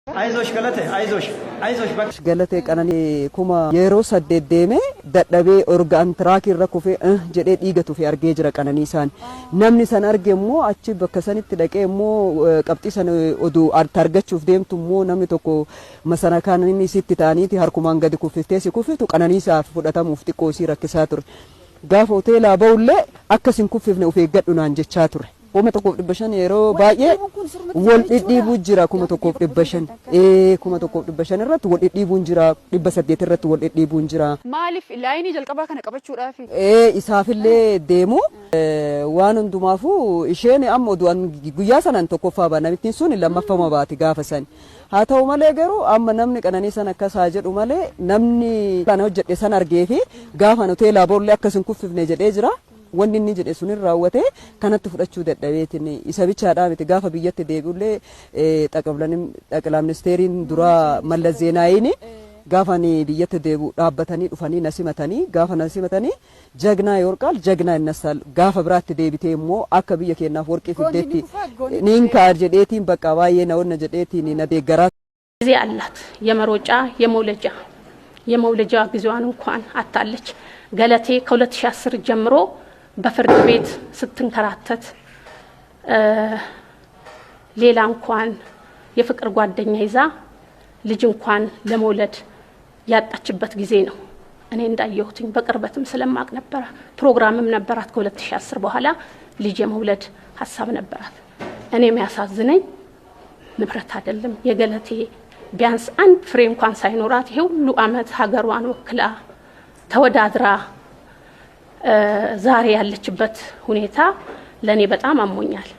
አይዞሽ ገለቴ አይዞሽ ባክሽ ገለቴ ቀነኒ ኩማ የሮ ሰደደሜ ደደቤ ኦርጋን ትራክ ይረኩፈ ጀዴ ዲገቱ ፊ አርጌ ጅራ ቀነኒ ሳን ነምኒ ሰን አርጌሞ አቺ በከሰኒት ደቀሞ ቀብጢ ሰን ኦዱ አርታርገቹፍ ደምቱሞ ነምኒ ቶኮ መሰናካንኒ ሲትታኒቲ harkuman gadi kufte kufitu ቀነኒ ሳፍ ፉዳታሙፍ ጢቆ ሲረክሳቱር ጋፍ ሆቴላ በውለ አከሲን ኩፍፍነ ኡፌ ገዱናን ጀቻቱር kuma tokko dhibbashan yeroo baay'ee wal dhidhiibuu jira kuma tokko dhibbashan kuma tokko dhibbashan irratti wal dhidhiibuun jira 800 irratti wal dhidhiibuun jira maaliif laayinii jalqabaa kana qabachuudhaaf isaafillee deemu waan hundumaafu isheen amma oduun guyyaa sanan tokkoffaa baanamittiin sun lammaffama baati gaafa san haa ta'u malee garuu amma namni qananii san akkasaa jedhu malee namni kana hojjedhe san argee fi gaafa hoteelaa boolle akkasin kuffifne jedhee jira wanni inni jedhe sunin raawwate kanatti fudhachuu dadhabeetin isa bichaadhaa miti gaafa biyyatti deebi'ullee xaqilaa ministeeriin dura Mallas Zeenaayini gaafa ni biyyatti deebi'u dhaabbatanii dhufanii nasimatanii gaafa nasimatanii jagnaa yorqaal jagnaa innasal gaafa biraatti deebitee immoo akka biyya keenyaaf warqii fiddeetti ninkaa jedheetiin bakka baay'ee na wonna jedheetiin na deeggaraa ጊዜ አላት የመሮጫ የመውለጃ ጊዜዋን እንኳን አጣለች ገለቴ ከ2010 ጀምሮ በፍርድ ቤት ስትንከራተት ሌላ እንኳን የፍቅር ጓደኛ ይዛ ልጅ እንኳን ለመውለድ ያጣችበት ጊዜ ነው እኔ እንዳየሁትኝ በቅርበትም ስለማቅ ነበር ፕሮግራምም ነበራት ከ2010 በኋላ ልጅ የመውለድ ሐሳብ ነበራት እኔ የሚያሳዝነኝ ንብረት አይደለም የገለቴ ቢያንስ አንድ ፍሬ እንኳን ሳይኖራት ይሄ ሁሉ አመት ሀገሯን ወክላ ተወዳድራ ዛሬ ያለችበት ሁኔታ ለኔ በጣም አሞኛል